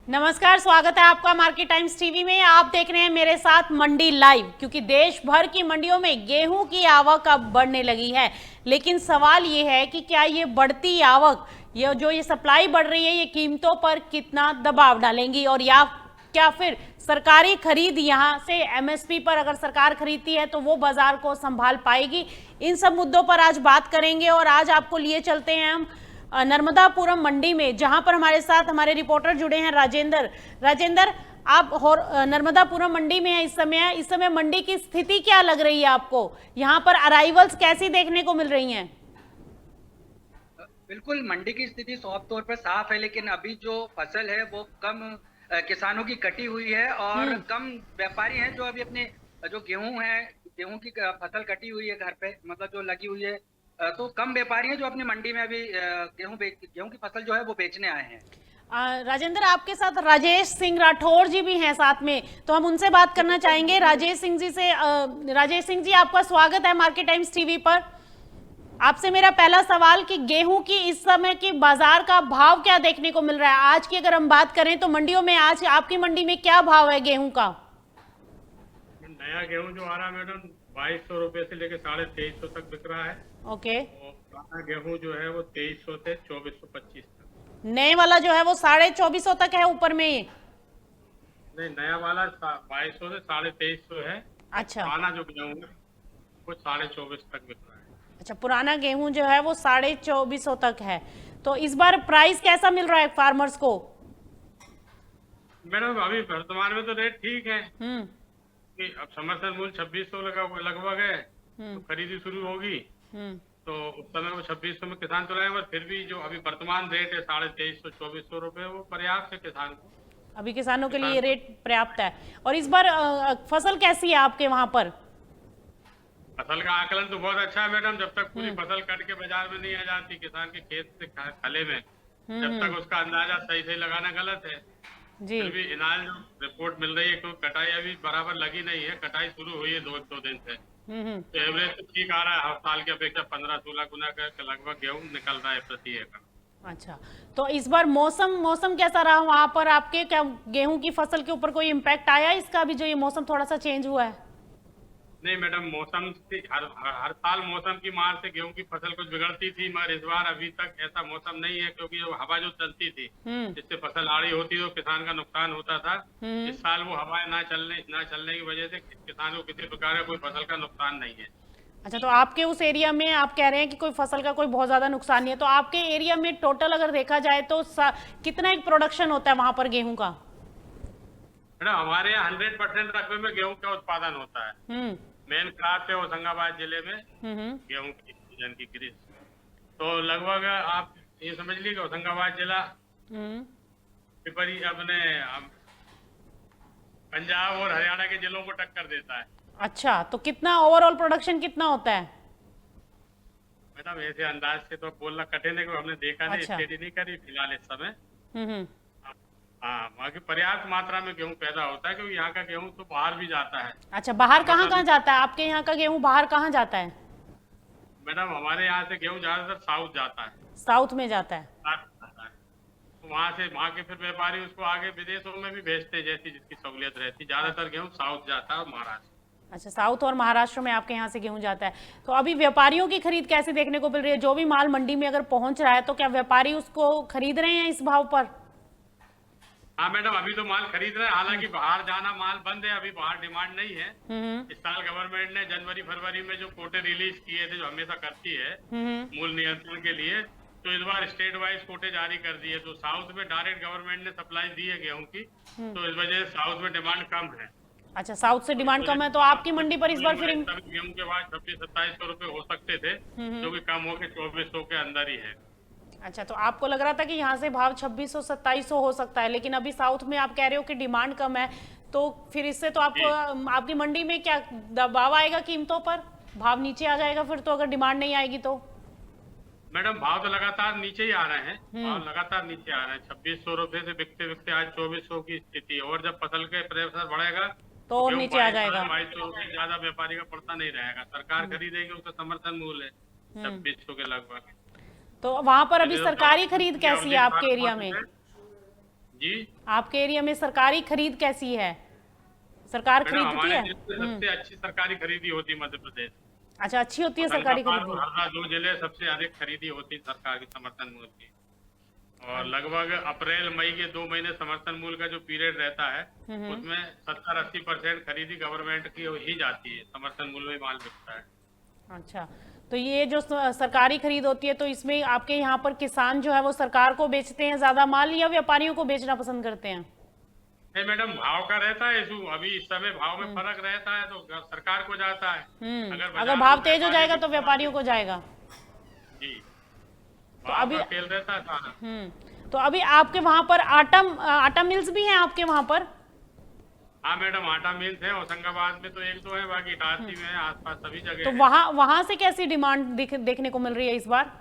नमस्कार, स्वागत है आपका मार्केट टाइम्स टीवी में। आप देख रहे हैं मेरे साथ मंडी लाइव, क्योंकि देश भर की मंडियों में गेहूं की आवक अब बढ़ने लगी है। लेकिन सवाल ये है कि क्या ये बढ़ती आवक, ये सप्लाई बढ़ रही है, ये कीमतों पर कितना दबाव डालेंगी, और या क्या फिर सरकारी खरीद यहाँ से एमएसपी पर अगर सरकार खरीदती है तो वो बाजार को संभाल पाएगी। इन सब मुद्दों पर आज बात करेंगे और आज आपको लिए चलते हैं हम नर्मदापुरम मंडी में, जहां पर हमारे साथ हमारे रिपोर्टर जुड़े हैं राजेंद्र, आप नर्मदापुरम मंडी में हैं इस समय मंडी की स्थिति क्या लग रही है आपको? यहाँ पर अराइवल्स कैसी देखने को मिल रही हैं? बिल्कुल, मंडी की स्थिति साफ तौर पर साफ है, लेकिन अभी जो फसल है वो कम किसानों की कटी हुई है और कम व्यापारी हैं जो अभी अपने जो गेहूं की फसल कटी हुई है घर पे, मतलब जो लगी हुई है, तो कम व्यापारी हैं जो अपनी मंडी में अभी गेहूं की फसल जो है वो बेचने आए हैं। राजेंद्र, आपके साथ राजेश सिंह राठौर जी भी हैं साथ में, तो हम उनसे बात करना चाहेंगे। राजेश सिंह जी, आपका स्वागत है मार्केट टाइम्स टीवी पर। आपसे मेरा पहला सवाल कि गेहूं की इस समय की बाजार का भाव क्या देखने को मिल रहा है? आज की अगर हम बात करें तो मंडियों में आज आपकी मंडी में क्या भाव है गेहूं का? नया गेहूं जो आ रहा है मैडम, 2200 रुपए से लेकर 2350 तक बिक रहा है। ओके। और पुराना गेहूं जो है वो 2300 से 2425 तक। नए वाला जो है वो 2450 तक है ऊपर में? नहीं, नया वाला 2200 से 2350 है। अच्छा। पुराना जो गेहूं है वो 2450 तक बिक रहा है। अच्छा, पुराना गेहूं जो है वो 2450 तक है। तो इस बार प्राइस कैसा मिल रहा है फार्मर्स को? मैडम अभी वर्तमान में तो रेट ठीक है हम्म। कि अब समर्थन मूल्य 2600 लगभग है, तो खरीदी शुरू होगी तो उस समय वो 2600 में किसान तो लाएंगे, फिर भी जो अभी वर्तमान रेट है 2350 2400 रुपए, वो पर्याप्त है किसान को। अभी किसानों के लिए ये रेट पर्याप्त है। और इस बार फसल कैसी है आपके वहां पर? फसल का आकलन तो बहुत अच्छा है मैडम। जब तक पूरी फसल कट के बाजार में नहीं आ जाती किसान के खेत से खले में, जब तक उसका अंदाजा सही सही लगाना गलत है। जी। फिर भी इनाल जो रिपोर्ट मिल रही है, क्योंकि कटाई अभी बराबर लगी नहीं है, कटाई शुरू हुई है दो दिन से, तो एवरेज तो ठीक आ रहा है। हर साल की अपेक्षा 15-16 गुना का लगभग गेहूं निकल रहा है प्रति एकड़। अच्छा, तो इस बार मौसम कैसा रहा वहां पर आपके? क्या गेहूं की फसल के ऊपर कोई इम्पैक्ट आया इसका भी, जो ये मौसम थोड़ा सा चेंज हुआ है? नहीं मैडम, मौसम से हर साल मौसम की मार से गेहूं की फसल कुछ बिगड़ती थी, मगर इस बार अभी तक ऐसा मौसम नहीं है, क्योंकि जो हवा जो चलती थी जिससे फसल आड़ी होती तो किसान का नुकसान होता था। इस साल वो हवाएं ना चलने की वजह से किसान को किसी प्रकार का कोई फसल का नुकसान नहीं है। अच्छा, तो आपके उस एरिया में आप कह रहे हैं कि कोई फसल का कोई बहुत ज्यादा नुकसान नहीं है, तो आपके एरिया में टोटल अगर देखा जाए तो कितना एक प्रोडक्शन होता है वहां पर गेहूं का? मैडम हमारे यहाँ 100% रकबे में गेहूं का उत्पादन होता है। मेन क्रॉप है होशंगाबाद जिले में गेहूं की सीजन की कृषि। तो लगभग आप ये समझ लीजिए कि होशंगाबाद जिला पिपरी अपने पंजाब और हरियाणा के जिलों को टक्कर देता है। अच्छा, तो कितना ओवरऑल प्रोडक्शन कितना होता है? मैडम ऐसे अंदाज से तो बोलना कठिन है, हमने देखा नहीं, अच्छा। स्टडी नहीं करी फिलहाल इस समय। हम्म। हाँ, बाकी पर्याप्त मात्रा में गेहूं पैदा होता है, क्योंकि यहाँ का गेहूं तो बाहर भी जाता है। अच्छा, बाहर कहाँ जाता है आपके यहाँ का गेहूं? बाहर कहाँ जाता है? मैडम हमारे यहाँ से गेहूं ज्यादातर साउथ जाता है। साउथ में जाता है? वहाँ के फिर व्यापारी उसको आगे विदेशों में भी भेजते हैं, जैसी जिसकी सहूलियत रहती। ज्यादातर गेहूं साउथ जाता है और महाराष्ट्र। अच्छा, साउथ और महाराष्ट्र में आपके यहाँ से गेहूं जाता है। तो अभी व्यापारियों की खरीद कैसे देखने को मिल रही है? जो भी माल मंडी में अगर पहुंच रहा है तो क्या व्यापारी उसको खरीद रहे हैं इस भाव पर? हाँ मैडम, अभी तो माल खरीद रहे हैं, हालांकि बाहर जाना माल बंद है, अभी बाहर डिमांड नहीं है। इस साल गवर्नमेंट ने जनवरी फरवरी में जो कोटे रिलीज किए थे, जो हमेशा करती है मूल्य नियंत्रण के लिए, तो इस बार स्टेट वाइज कोटे जारी कर दिए। तो साउथ में डायरेक्ट गवर्नमेंट ने सप्लाई दी है गेहूं की, तो इस वजह से साउथ में डिमांड कम है। अच्छा, साउथ से डिमांड कम है, तो आपकी मंडी पर इस बार फिर गेहूं के बाद 2600-2700 रुपए हो सकते थे, जो कि कम होकर 2400 के अंदर ही है। अच्छा, तो आपको लग रहा था कि यहाँ से भाव 2600-2700 हो सकता है, लेकिन अभी साउथ में आप कह रहे हो कि डिमांड कम है, तो फिर इससे तो आपको आपकी मंडी में क्या दबाव आएगा कीमतों पर? भाव नीचे आ जाएगा फिर तो, अगर डिमांड नहीं आएगी तो? मैडम भाव तो लगातार नीचे ही आ रहे हैं, भाव लगातार नीचे आ रहे हैं। 2600 रुपए से बिकते बिकते आज 2400 की स्थिति है, और जब फसल के प्रेशर बढ़ेगा तो और नीचे आ जाएगा। 2200 रुपए ज्यादा व्यापारी का पड़ता नहीं रहेगा। सरकार खरीदेगी, उसका समर्थन मूल्य है 2600 के लगभग। तो वहां पर अभी सरकारी खरीद कैसी है आपके एरिया में? जी आपके एरिया में सरकारी खरीद कैसी है? सरकार मैडम, खरीदती हमारे है? जिले में सबसे अच्छी सरकारी खरीदी होती है मध्य प्रदेश। अच्छा, अच्छी होती है सरकारी होशंगाबाद खरीदी। और हरदा 2 जिले सबसे अधिक खरीदी होती है सरकार की समर्थन मूल्य की। और लगभग अप्रैल मई के 2 महीने समर्थन मूल्य का जो पीरियड रहता है उसमें 70-80% खरीदी गवर्नमेंट की ही जाती है, समर्थन मूल्य में माल बिकता है। अच्छा, तो ये जो सरकारी खरीद होती है तो इसमें आपके यहाँ पर किसान जो है वो सरकार को बेचते हैं ज्यादा माल या व्यापारियों को बेचना पसंद करते हैं? नहीं मैडम, भाव का रहता है इशू। अभी इस समय भाव में फर्क रहता है तो सरकार को जाता है। अगर बाजार भाव में तेज हो व्यापारी जाएगा की तो व्यापारियों को जाएगा। जी, तो भाव अभी का खेल रहता है सारा। तो अभी आपके वहां पर आटा मिल्स भी हैं आपके वहां पर? हाँ मैडम, आटा मिल्स है होशंगाबाद में तो 1-2 है, बाकी इटारसी में है, आसपास सभी जगह तो है। वहां से कैसी डिमांड देखने को मिल रही है इस बार?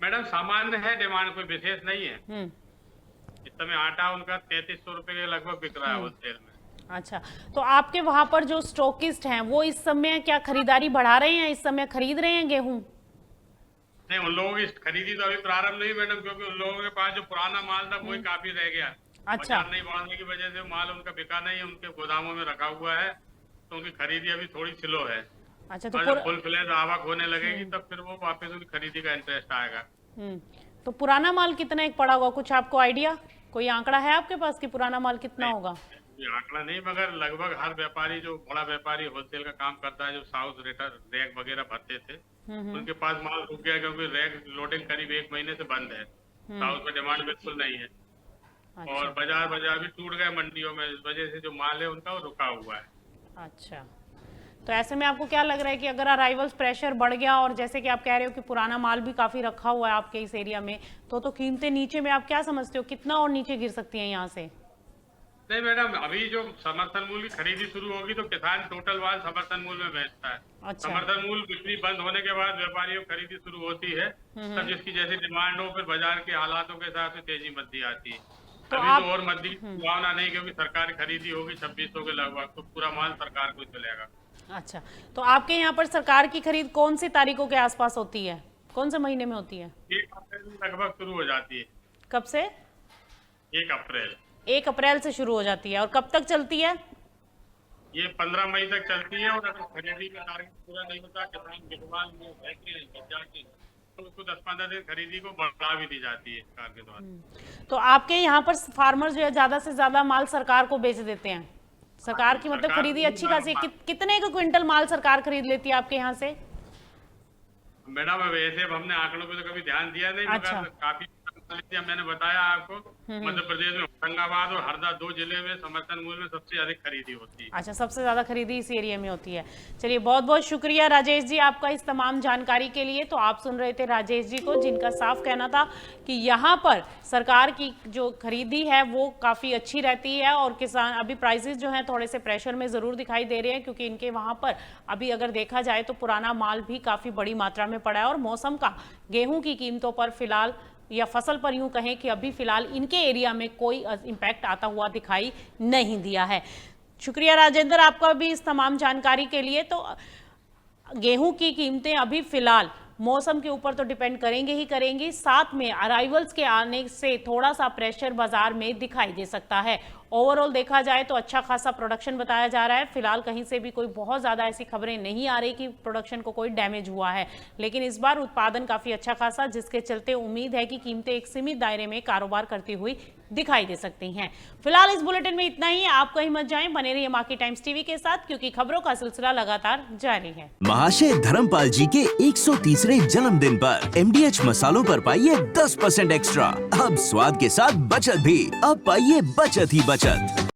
मैडम सामान्य है डिमांड, कोई विशेष नहीं है। इस समय आटा उनका 3300 रुपए के लगभग बिक रहा है होलसेल में। अच्छा, तो आपके वहां पर जो स्टॉकिस्ट हैं वो इस समय क्या खरीदारी बढ़ा रहे हैं, इस समय खरीद रहे हैं गेहूं? नहीं, उन लोगों की खरीदी तो अभी प्रारंभ नहीं मैडम, क्योंकि उन लोगों के पास जो पुराना माल था वही काफी रह गया। अच्छा। बाजार नहीं बढ़ने की वजह से माल उनका बिका नहीं है, उनके गोदामों में रखा हुआ है, तो उनकी खरीदी अभी थोड़ी स्लो है। अच्छा, तो और जब फुल फ्लेज आवक होने लगेगी तब फिर वो वापस उनकी खरीदी का इंटरेस्ट आएगा। तो पुराना माल कितना एक पड़ा होगा, कुछ आपको आइडिया, कोई आंकड़ा है आपके पास कि पुराना माल कितना होगा? ये आंकड़ा नहीं, मगर लगभग हर व्यापारी, जो बड़ा व्यापारी होलसेल का काम करता है, जो साउथ रैक वगैरह भरते थे, उनके पास माल रुक गया क्योंकि रैक लोडिंग करीब 1 महीने से बंद है। साउथ में डिमांड बिल्कुल नहीं है। अच्छा। और बाजार भी टूट गए मंडियों में, इस वजह से जो माल है उनका वो रुका हुआ है। अच्छा, तो ऐसे में आपको क्या लग रहा है कि अगर अराइवल्स प्रेशर बढ़ गया और जैसे कि आप कह रहे हो कि पुराना माल भी काफी रखा हुआ है आपके इस एरिया में, तो कीमतें नीचे में आप क्या समझते हो कितना और नीचे गिर सकती हैं यहाँ से? नहीं मैडम, अभी जो समर्थन मूल्य की खरीदी शुरू होगी तो किसान टोटल माल समर्थन मूल्य में बेचता है। अच्छा। समर्थन मूल्य बिक्री बंद होने के बाद व्यापारियों की खरीदी शुरू होती है, तब जिसकी जैसी डिमांड हो फिर बाजार के हालातों के हिसाब से तेजी मंदी आती है। तो अभी आप- तो और मंदी की संभावना नहीं, क्योंकि सरकारी खरीदी होगी 2600 के लगभग, तो पूरा माल सरकार को ही चलेगा। अच्छा, तो आपके यहाँ पर सरकार की खरीद कौन सी तारीखों के आसपास होती है, कौन से महीने में होती है? 1 अप्रैल में लगभग शुरू हो जाती है। कब से? 1 अप्रैल। 1 अप्रैल से शुरू हो जाती है और कब तक चलती है? ये 15 मई तक चलती है, और अगर खरीदी का टारगेट पूरा नहीं होता, किसान गिरवाल में जाके तो उसको 10-15 दिन खरीदी को बढ़ा भी दी जाती है सरकार के द्वारा। तो आपके यहाँ पर फार्मर जो है ज्यादा से ज्यादा माल सरकार को बेच देते हैं, सरकार की मतलब सरकार खरीदी को अच्छी खासी माल- कितने का क्विंटल माल सरकार खरीद लेती है आपके यहाँ से? मैडम अब ऐसे अब हमने आंकड़ों पे तो कभी ध्यान दिया नहीं, अच्छा। मगर काफी मैंने बताया आपको, मध्य प्रदेश में होशंगाबाद और हरदा 2 जिले में समर्थन मूल्य में सबसे अधिक खरीदी होती है। अच्छा, सबसे ज्यादा खरीदी इस एरिया में होती है। चलिए, बहुत बहुत शुक्रिया राजेश जी आपका इस तमाम जानकारी के लिए। तो आप सुन रहे थे राजेश जी को, जिनका साफ कहना था कि यहाँ पर सरकार की जो खरीदी है वो काफ़ी अच्छी रहती है और किसान अभी प्राइसेस जो हैं थोड़े से प्रेशर में ज़रूर दिखाई दे रहे हैं, क्योंकि इनके वहाँ पर अभी अगर देखा जाए तो पुराना माल भी काफ़ी बड़ी मात्रा में पड़ा है और मौसम का गेहूँ की कीमतों पर फिलहाल या फसल पर यूं कहें कि अभी फिलहाल इनके एरिया में कोई इम्पैक्ट आता हुआ दिखाई नहीं दिया है। शुक्रिया राजेंद्र आपका भी इस तमाम जानकारी के लिए। तो गेहूं की कीमतें अभी फिलहाल मौसम के ऊपर तो डिपेंड करेंगी, साथ में अराइवल्स के आने से थोड़ा सा प्रेशर बाजार में दिखाई दे सकता है। ओवरऑल देखा जाए तो अच्छा खासा प्रोडक्शन बताया जा रहा है। फिलहाल कहीं से भी कोई बहुत ज़्यादा ऐसी खबरें नहीं आ रही कि प्रोडक्शन को कोई डैमेज हुआ है, लेकिन इस बार उत्पादन काफ़ी अच्छा खासा, जिसके चलते उम्मीद है कि कीमतें एक सीमित दायरे में कारोबार करती हुई दिखाई दे सकती हैं। फिलहाल इस बुलेटिन में इतना ही। आप कहीं मत जाएं, बने रहिए मार्केट टाइम्स टीवी के साथ, क्योंकि खबरों का सिलसिला लगातार जारी है। महाशय धर्मपाल जी के 130वें जन्मदिन पर MDH मसालों पर पाइए 10% एक्स्ट्रा। अब स्वाद के साथ बचत भी, अब पाइए बचत ही बचत।